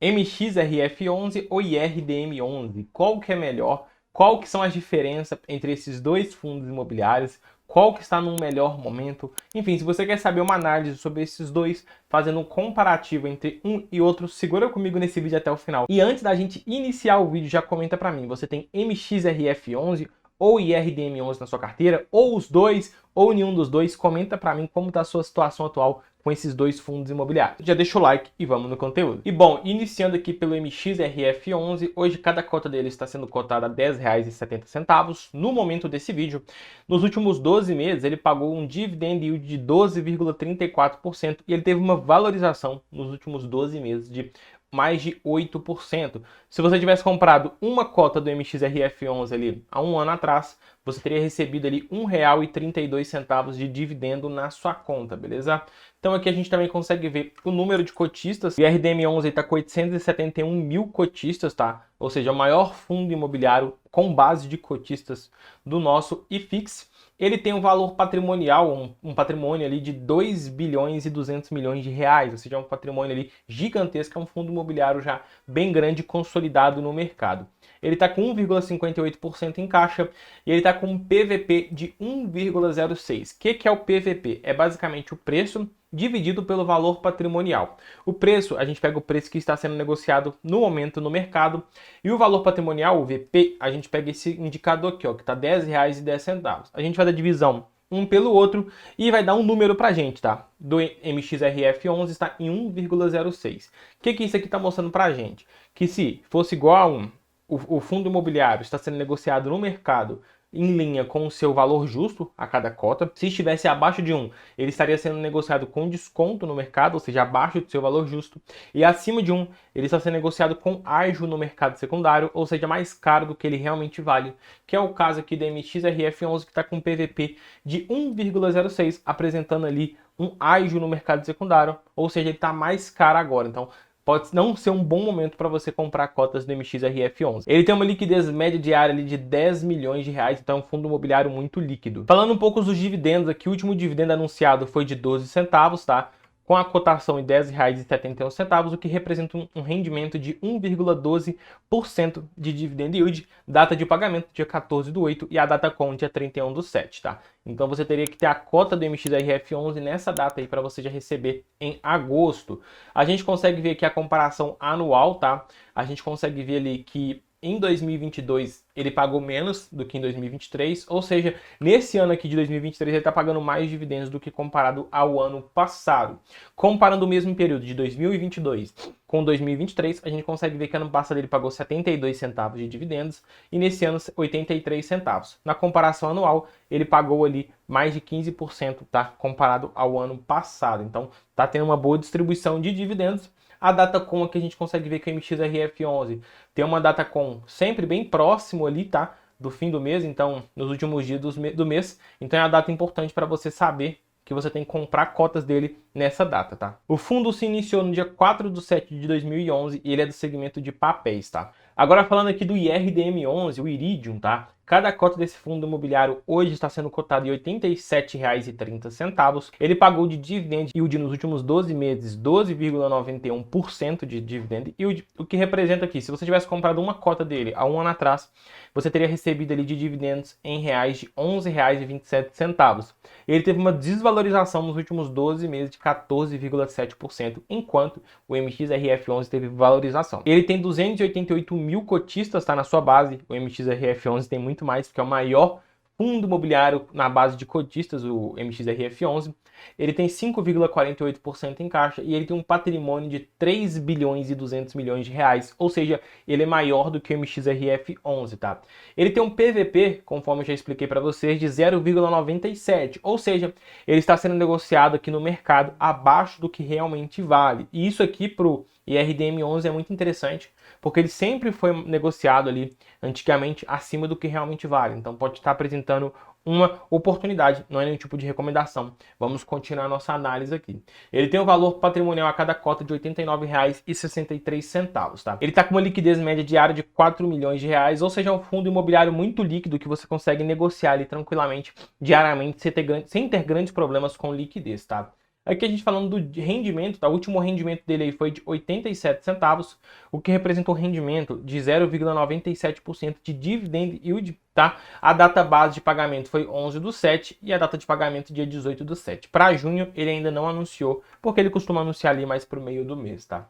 MXRF11 ou IRDM11? Qual que é melhor? Qual que são as diferenças entre esses dois fundos imobiliários? Qual que está num melhor momento? Enfim, se você quer saber uma análise sobre esses dois, fazendo um comparativo entre um e outro, segura comigo nesse vídeo até o final. E antes da gente iniciar o vídeo, já comenta para mim, você tem MXRF11 ou IRDM11 na sua carteira, ou os dois, ou nenhum dos dois? Comenta para mim como está a sua situação atual com esses dois fundos imobiliários. Já deixa o like e vamos no conteúdo. E bom, iniciando aqui pelo MXRF11, hoje cada cota dele está sendo cotada a R$ 10,70 no momento desse vídeo. Nos últimos 12 meses, ele pagou um dividend yield de 12,34% e ele teve uma valorização nos últimos 12 meses de mais de 8%. Se você tivesse comprado uma cota do MXRF11 ali há um ano atrás, você teria recebido ali R$ 1,32 de dividendo na sua conta, beleza? Então aqui a gente também consegue ver o número de cotistas. O IRDM11 está com 871 mil cotistas, tá? Ou seja, o maior fundo imobiliário com base de cotistas do nosso IFIX. Ele tem um valor patrimonial, um patrimônio ali de 2 bilhões e 200 milhões de reais, ou seja, um patrimônio ali gigantesco, é um fundo imobiliário já bem grande e consolidado no mercado. Ele está com 1,58% em caixa e ele está com um PVP de 1,06. O que é o PVP? É basicamente o preço dividido pelo valor patrimonial. O preço, a gente pega o preço que está sendo negociado no momento no mercado, e o valor patrimonial, o VP, a gente pega esse indicador aqui, ó, que está R$ 10,10. A gente faz a divisão um pelo outro e vai dar um número pra gente, tá? Do MXRF11 está em 1,06. O que isso aqui está mostrando pra gente? Que se fosse igual a 1, o fundo imobiliário está sendo negociado no mercado em linha com o seu valor justo a cada cota. Se estivesse abaixo de 1, ele estaria sendo negociado com desconto no mercado, ou seja, abaixo do seu valor justo. E acima de 1, ele está sendo negociado com ágio no mercado secundário, ou seja, mais caro do que ele realmente vale. Que é o caso aqui da MXRF11, que está com um PVP de 1,06, apresentando ali um ágio no mercado secundário, ou seja, ele está mais caro agora. Então, pode não ser um bom momento para você comprar cotas do MXRF11. Ele tem uma liquidez média diária ali de 10 milhões de reais, então é um fundo imobiliário muito líquido. Falando um pouco dos dividendos aqui, o último dividendo anunciado foi de 12 centavos, tá? Com a cotação em R$ 10,71, o que representa um rendimento de 1,12% de dividend yield, data de pagamento dia 14/8 e a data com dia 31/7, tá? Então você teria que ter a cota do MXRF11 nessa data aí para você já receber em agosto. A gente consegue ver aqui a comparação anual, tá? A gente consegue ver ali que em 2022 ele pagou menos do que em 2023, ou seja, nesse ano aqui de 2023 ele está pagando mais dividendos do que comparado ao ano passado. Comparando o mesmo período de 2022 com 2023, a gente consegue ver que ano passado ele pagou 72 centavos de dividendos e nesse ano 83 centavos. Na comparação anual, ele pagou ali mais de 15%, tá? Comparado ao ano passado. Então, tá tendo uma boa distribuição de dividendos. A data com que a gente consegue ver que o MXRF11 tem uma data com sempre bem próximo ali, tá? Do fim do mês, então nos últimos dias do mês. Então é a data importante para você saber que você tem que comprar cotas dele nessa data, tá? O fundo se iniciou no dia 4/7 de 2011 e ele é do segmento de papéis, tá? Agora falando aqui do IRDM11, o Iridium, tá? Cada cota desse fundo imobiliário hoje está sendo cotado em R$ 87,30. Ele pagou de dividend yield nos últimos 12 meses 12,91% de dividend yield, o que representa aqui, se você tivesse comprado uma cota dele há um ano atrás, você teria recebido ali de dividendos em reais de R$ 11,27. Ele teve uma desvalorização nos últimos 12 meses de 14,7%, enquanto o MXRF11 teve valorização. Ele tem 288 mil cotistas, tá, na sua base. O MXRF11 tem muito mais, porque é o maior fundo imobiliário na base de cotistas, o MXRF11. Ele tem 5,48% em caixa e ele tem um patrimônio de 3 bilhões e 200 milhões de reais, ou seja, ele é maior do que o MXRF11, tá? Ele tem um PVP, conforme eu já expliquei para vocês, de 0,97, ou seja, ele está sendo negociado aqui no mercado abaixo do que realmente vale. E isso aqui pro IRDM11 é muito interessante, porque ele sempre foi negociado ali antigamente acima do que realmente vale. Então pode estar apresentando uma oportunidade, não é nenhum tipo de recomendação. Vamos continuar a nossa análise aqui. Ele tem um valor patrimonial a cada cota de R$ 89,63, tá? Ele está com uma liquidez média diária de 4 milhões de reais, ou seja, é um fundo imobiliário muito líquido que você consegue negociar ali tranquilamente, diariamente, sem ter grandes problemas com liquidez, tá? Aqui a gente falando do rendimento, tá? O último rendimento dele aí foi de 87 centavos, o que representa um rendimento de 0,97% de dividend yield, tá? A data base de pagamento foi 11/7 e a data de pagamento dia 18/7. Para junho ele ainda não anunciou, porque ele costuma anunciar ali mais pro meio do mês, tá?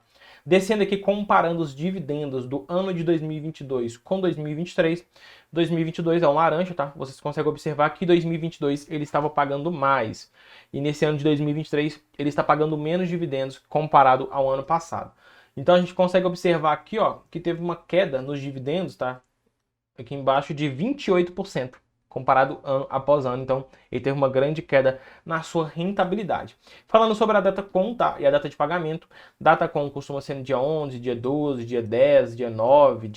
Descendo aqui, comparando os dividendos do ano de 2022 com 2023, 2022 é um laranja, tá? Vocês conseguem observar que 2022 ele estava pagando mais. E nesse ano de 2023 ele está pagando menos dividendos comparado ao ano passado. Então a gente consegue observar aqui, ó, que teve uma queda nos dividendos, tá? Aqui embaixo de 28%. Comparado ano após ano, então ele teve uma grande queda na sua rentabilidade. Falando sobre a Datacom, tá? E a data de pagamento, Datacom costuma ser no dia 11, dia 12, dia 10, dia 9,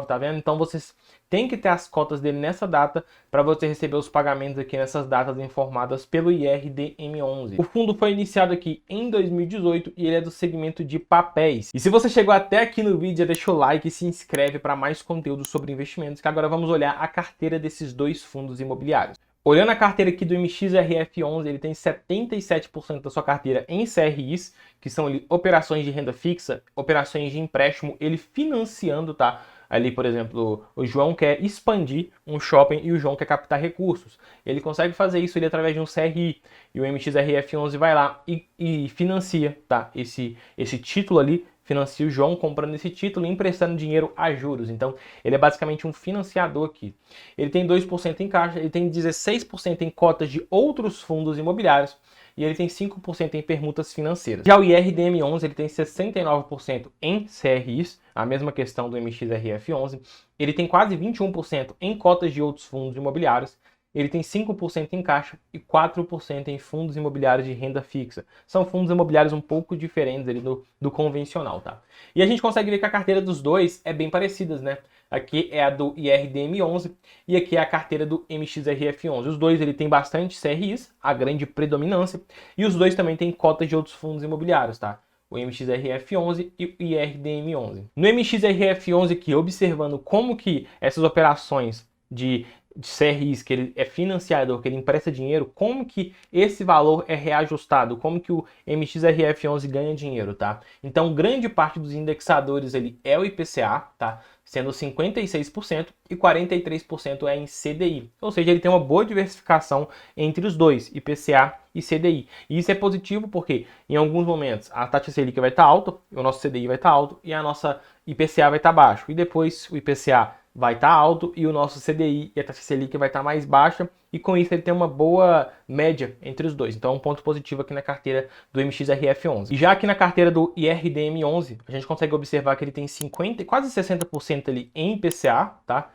tá vendo? Então vocês têm que ter as cotas dele nessa data para você receber os pagamentos aqui nessas datas informadas pelo IRDM11. O fundo foi iniciado aqui em 2018 e ele é do segmento de papéis. E se você chegou até aqui no vídeo, deixa o like e se inscreve para mais conteúdo sobre investimentos, que agora vamos olhar a carteira desses dois fundos imobiliários. Olhando a carteira aqui do MXRF11, ele tem 77% da sua carteira em CRIs, que são ali operações de renda fixa, operações de empréstimo, ele financiando, tá? Ali, por exemplo, o João quer expandir um shopping e o João quer captar recursos. Ele consegue fazer isso ali através de um CRI. E o MXRF11 vai lá e financia, tá? Esse título ali, financia o João comprando esse título e emprestando dinheiro a juros. Então, ele é basicamente um financiador aqui. Ele tem 2% em caixa, ele tem 16% em cotas de outros fundos imobiliários e ele tem 5% em permutas financeiras. Já o IRDM11 ele tem 69% em CRIs, a mesma questão do MXRF11. Ele tem quase 21% em cotas de outros fundos imobiliários. Ele tem 5% em caixa e 4% em fundos imobiliários de renda fixa. São fundos imobiliários um pouco diferentes ali do convencional, tá? E a gente consegue ver que a carteira dos dois é bem parecida, né? Aqui é a do IRDM11 e aqui é a carteira do MXRF11. Os dois ele tem bastante CRIs, a grande predominância, e os dois também têm cotas de outros fundos imobiliários, tá? O MXRF11 e o IRDM11. No MXRF11 aqui, observando como que essas operações de CRIs, que ele é financiador, que ele empresta dinheiro, como que esse valor é reajustado, como que o MXRF11 ganha dinheiro, tá? Então, grande parte dos indexadores ele é o IPCA, tá? Sendo 56% e 43% é em CDI. Ou seja, ele tem uma boa diversificação entre os dois, IPCA e CDI. E isso é positivo porque em alguns momentos a taxa Selic vai estar alta, o nosso CDI vai estar alto e a nossa IPCA vai estar baixo. E depois o IPCA vai estar alto e o nosso CDI e a taxa Selic vai estar mais baixa, e com isso ele tem uma boa média entre os dois. Então é um ponto positivo aqui na carteira do MXRF11. E já aqui na carteira do IRDM11, a gente consegue observar que ele tem 50, quase 60% ali em IPCA, tá?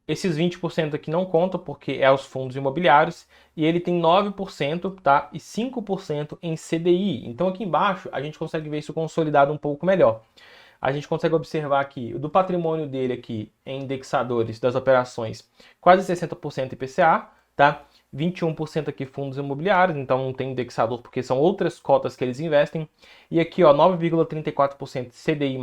Esses 20% aqui não contam porque é os fundos imobiliários, e ele tem 9%, tá? E 5% em CDI. Então aqui embaixo a gente consegue ver isso consolidado um pouco melhor. A gente consegue observar aqui, do patrimônio dele aqui, em indexadores das operações, quase 60% IPCA, tá? 21% aqui fundos imobiliários, então não tem indexador porque são outras cotas que eles investem. E aqui, ó, 9,34% CDI+,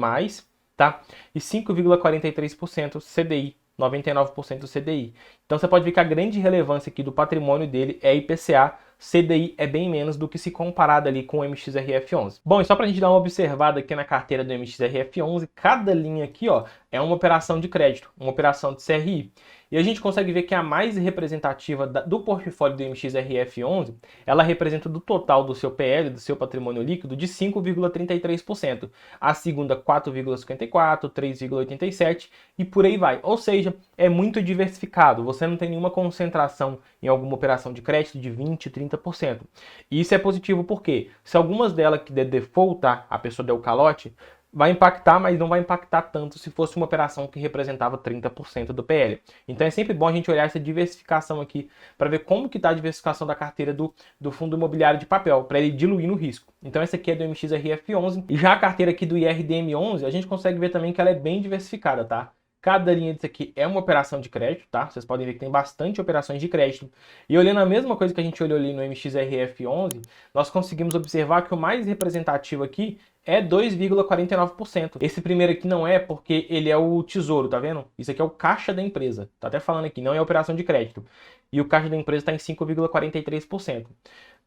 tá? E 5,43% CDI, 99% CDI. Então você pode ver que a grande relevância aqui do patrimônio dele é IPCA, CDI é bem menos do que se comparado ali com o MXRF11. Bom, e só para a gente dar uma observada aqui na carteira do MXRF11, cada linha aqui, ó, é uma operação de crédito, uma operação de CRI. E a gente consegue ver que a mais representativa do portfólio do MXRF11, ela representa do total do seu PL, do seu patrimônio líquido, de 5,33%. A segunda, 4,54%, 3,87% e por aí vai. Ou seja, é muito diversificado. Você não tem nenhuma concentração em alguma operação de crédito de 20%, 30%. E isso é positivo porque se algumas delas que der default, tá, a pessoa der o calote, vai impactar, mas não vai impactar tanto se fosse uma operação que representava 30% do PL. Então é sempre bom a gente olhar essa diversificação aqui para ver como que está a diversificação da carteira do fundo imobiliário de papel, para ele diluir no risco. Então essa aqui é do MXRF11 e já a carteira aqui do IRDM11, a gente consegue ver também que ela é bem diversificada, tá? Cada linha disso aqui é uma operação de crédito, tá? Vocês podem ver que tem bastante operações de crédito. E olhando a mesma coisa que a gente olhou ali no MXRF11, nós conseguimos observar que o mais representativo aqui é 2,49%. Esse primeiro aqui não é porque ele é o tesouro, tá vendo? Isso aqui é o caixa da empresa. Tá até falando aqui, não é operação de crédito. E o caixa da empresa está em 5,43%.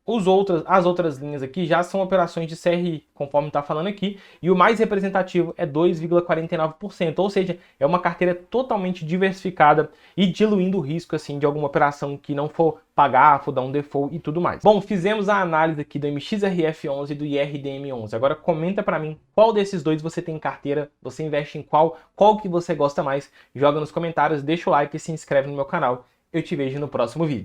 As outras linhas aqui já são operações de CRI, conforme está falando aqui, e o mais representativo é 2,49%, ou seja, é uma carteira totalmente diversificada e diluindo o risco assim de alguma operação que não for pagar, for dar um default e tudo mais. Bom, fizemos a análise aqui do MXRF11 e do IRDM11. Agora comenta para mim qual desses dois você tem em carteira, você investe em qual que você gosta mais, joga nos comentários, deixa o like e se inscreve no meu canal. Eu te vejo no próximo vídeo.